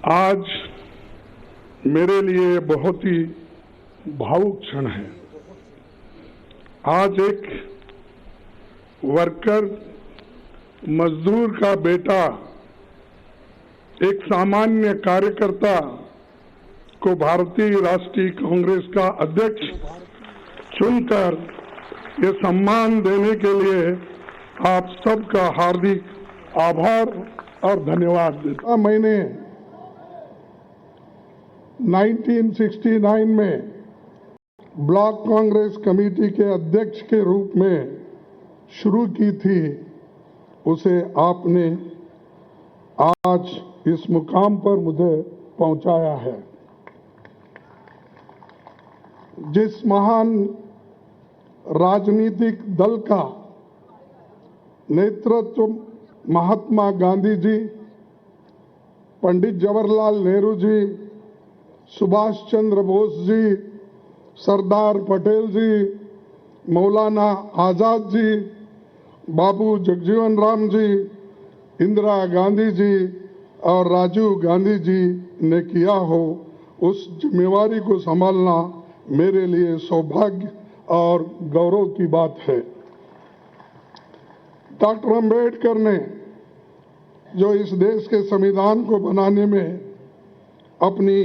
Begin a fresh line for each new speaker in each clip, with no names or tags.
आज मेरे लिए बहुत ही भावुक क्षण है। आज एक वर्कर, मजदूर का बेटा, एक सामान्य कार्यकर्ता को भारतीय राष्ट्रीय कांग्रेस का अध्यक्ष चुनकर ये सम्मान देने के लिए आप सबका हार्दिक आभार और धन्यवाद देता। मैंने 1969 में ब्लॉक कांग्रेस कमेटी के अध्यक्ष के रूप में शुरू की थी, उसे आपने आज इस मुकाम पर मुझे पहुंचाया है। जिस महान राजनीतिक दल का नेतृत्व महात्मा गांधी जी, पंडित जवाहरलाल नेहरू जी, सुभाष चंद्र बोस जी, सरदार पटेल जी, मौलाना आजाद जी, बाबू जगजीवन राम जी, इंदिरा गांधी जी और राजीव गांधी जी ने किया हो, उस जिम्मेवारी को संभालना मेरे लिए सौभाग्य और गौरव की बात है। डॉक्टर अंबेडकर ने जो इस देश के संविधान को बनाने में अपनी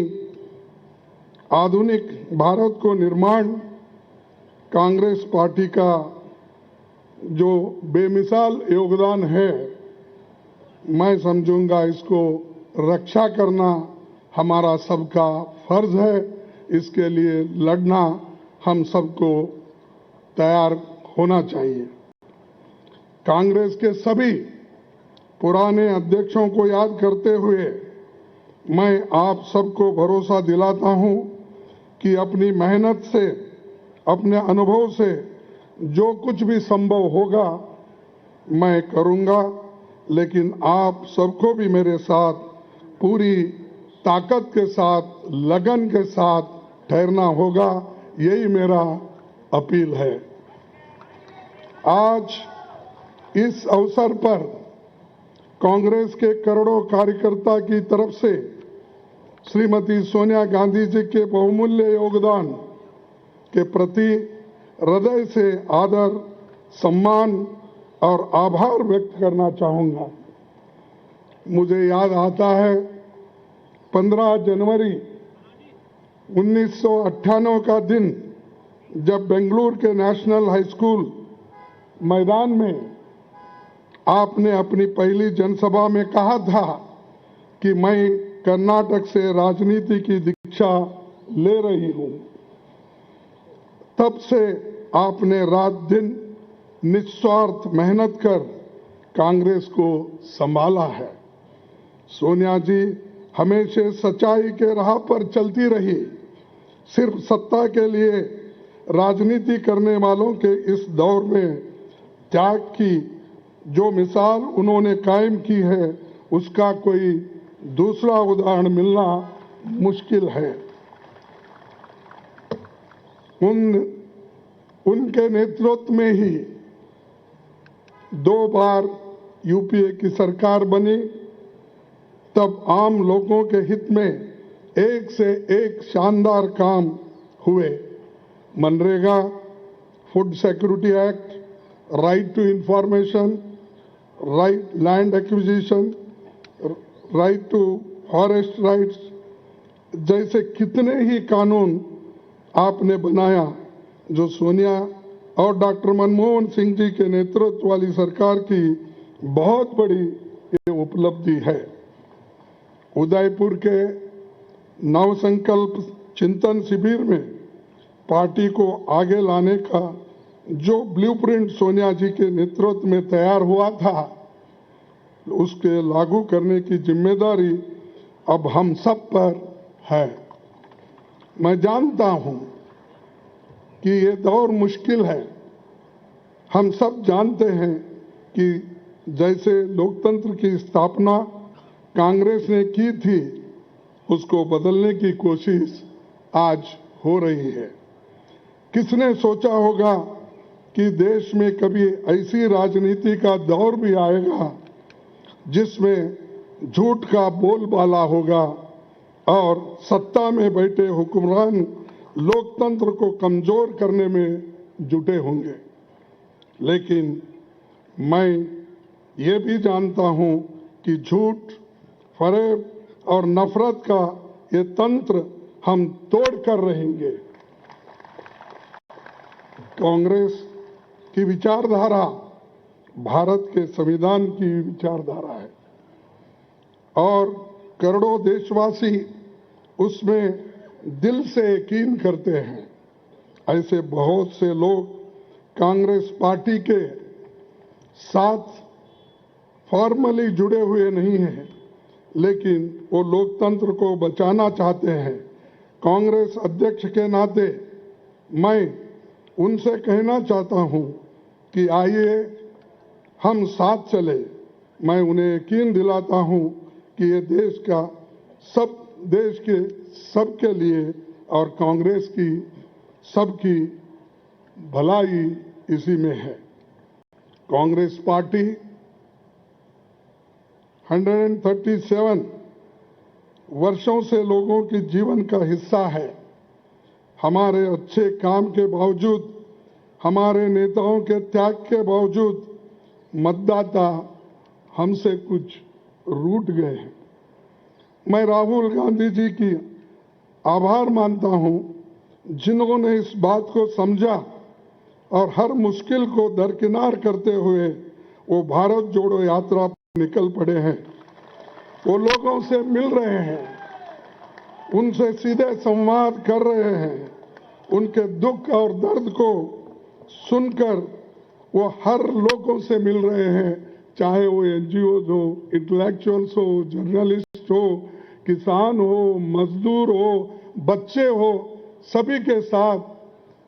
आधुनिक भारत को निर्माण, कांग्रेस पार्टी का जो बेमिसाल योगदान है, मैं समझूंगा इसको रक्षा करना हमारा सबका फर्ज है। इसके लिए लड़ना हम सबको तैयार होना चाहिए। कांग्रेस के सभी पुराने अध्यक्षों को याद करते हुए मैं आप सबको भरोसा दिलाता हूं कि अपनी मेहनत से, अपने अनुभव से जो कुछ भी संभव होगा मैं करूंगा, लेकिन आप सबको भी मेरे साथ पूरी ताकत के साथ, लगन के साथ ठहरना होगा। यही मेरा अपील है। आज इस अवसर पर कांग्रेस के करोड़ों कार्यकर्ता की तरफ से श्रीमती सोनिया गांधी जी के बहुमूल्य योगदान के प्रति हृदय से आदर, सम्मान और आभार व्यक्त करना चाहूंगा। मुझे याद आता है 15 जनवरी 1998 का दिन, जब बेंगलुरु के नेशनल हाई स्कूल मैदान में आपने अपनी पहली जनसभा में कहा था कि मैं कर्नाटक से राजनीति की दीक्षा ले रही हूं। तब से आपने रात दिन निस्वार्थ मेहनत कर कांग्रेस को संभाला है। सोनिया जी हमेशा सच्चाई के राह पर चलती रही। सिर्फ सत्ता के लिए राजनीति करने वालों के इस दौर में त्याग की जो मिसाल उन्होंने कायम की है, उसका कोई दूसरा उदाहरण मिलना मुश्किल है। उनके नेतृत्व में ही 2 बार यूपीए की सरकार बनी। तब आम लोगों के हित में एक से एक शानदार काम हुए। MNREGA, food security act, right to information, right land acquisition, right to forest rights जैसे कितने ही कानून आपने बनाया, जो सोनिया और डॉक्टर मनमोहन सिंह जी के नेतृत्व वाली सरकार की बहुत बड़ी ये उपलब्धि है। उदयपुर के नवसंकल्प चिंतन शिविर में पार्टी को आगे लाने का जो ब्लूप्रिंट सोनिया जी के नेतृत्व में तैयार हुआ था, उसके लागू करने की जिम्मेदारी अब हम सब पर है। मैं जानता हूं कि ये दौर मुश्किल है। हम सब जानते हैं कि जैसे लोकतंत्र की स्थापना कांग्रेस ने की थी, उसको बदलने की कोशिश आज हो रही है। किसने सोचा होगा कि देश में कभी ऐसी राजनीति का दौर भी आएगा जिसमें झूठ का बोलबाला होगा और सत्ता में बैठे हुक्मरान लोकतंत्र को कमजोर करने में जुटे होंगे। लेकिन मैं ये भी जानता हूं कि झूठ, फरेब और नफरत का ये तंत्र हम तोड़ कर रहेंगे। कांग्रेस की विचारधारा भारत के संविधान की विचारधारा है और करोड़ों देशवासी उसमें दिल से यकीन करते हैं। ऐसे बहुत से लोग कांग्रेस पार्टी के साथ फॉर्मली जुड़े हुए नहीं हैं, लेकिन वो लोकतंत्र को बचाना चाहते हैं। कांग्रेस अध्यक्ष के नाते मैं उनसे कहना चाहता हूं कि आइए हम साथ चले। मैं उन्हें यकीन दिलाता हूं कि ये देश के सबके लिए और कांग्रेस की सबकी भलाई इसी में है। कांग्रेस पार्टी 137 वर्षों से लोगों के जीवन का हिस्सा है। हमारे अच्छे काम के बावजूद, हमारे नेताओं के त्याग के बावजूद मतदाता हमसे कुछ रूठ गए हैं। मैं राहुल गांधी जी की आभार मानता हूं, जिन्होंने इस बात को समझा और हर मुश्किल को दरकिनार करते हुए वो भारत जोड़ो यात्रा पर निकल पड़े हैं। वो लोगों से मिल रहे हैं, उनसे सीधे संवाद कर रहे हैं, उनके दुख और दर्द को सुनकर वो हर लोगों से मिल रहे हैं, चाहे वो एनजीओ हो, इंटेलेक्चुअल्स हो, जर्नलिस्ट हो, किसान हो, मजदूर हो, बच्चे हो, सभी के साथ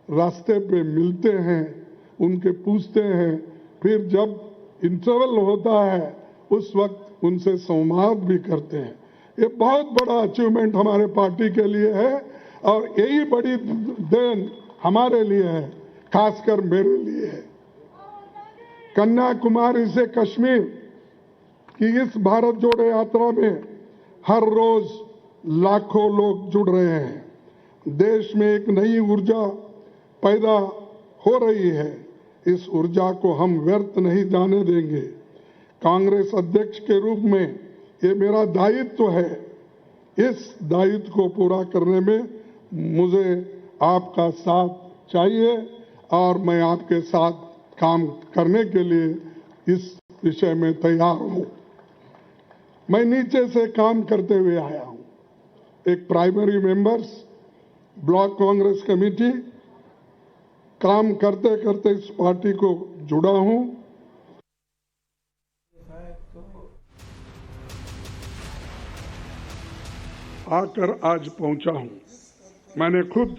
रास्ते पे मिलते हैं, उनके पूछते हैं। फिर जब इंटरवल होता है उस वक्त उनसे संवाद भी करते हैं। ये बहुत बड़ा अचीवमेंट हमारे पार्टी के लिए है और यही बड़ी देन हमारे लिए है, खासकर मेरे लिए है। कन्याकुमारी से कश्मीर की इस भारत जोड़ो यात्रा में हर रोज लाखों लोग जुड़ रहे हैं। देश में एक नई ऊर्जा पैदा हो रही है। इस ऊर्जा को हम व्यर्थ नहीं जाने देंगे। कांग्रेस अध्यक्ष के रूप में ये मेरा दायित्व है। इस दायित्व को पूरा करने में मुझे आपका साथ चाहिए और मैं आपके साथ काम करने के लिए इस विषय में तैयार हूं। मैं नीचे से काम करते हुए आया हूं। एक primary members block Congress committee काम करते करते इस पार्टी को जुड़ा हूं। आकर आज पहुंचा हूं। मैंने खुद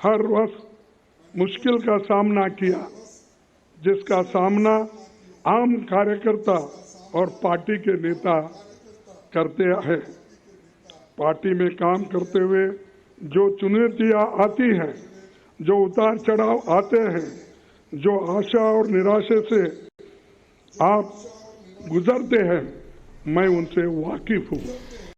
हर वक्त मुश्किल का सामना किया, जिसका सामना आम कार्यकर्ता और पार्टी के नेता करते हैं। पार्टी में काम करते हुए जो चुनौतियां आती हैं, जो उतार चढ़ाव आते हैं, जो आशा और निराशा से आप गुजरते हैं, मैं उनसे वाकिफ हूं।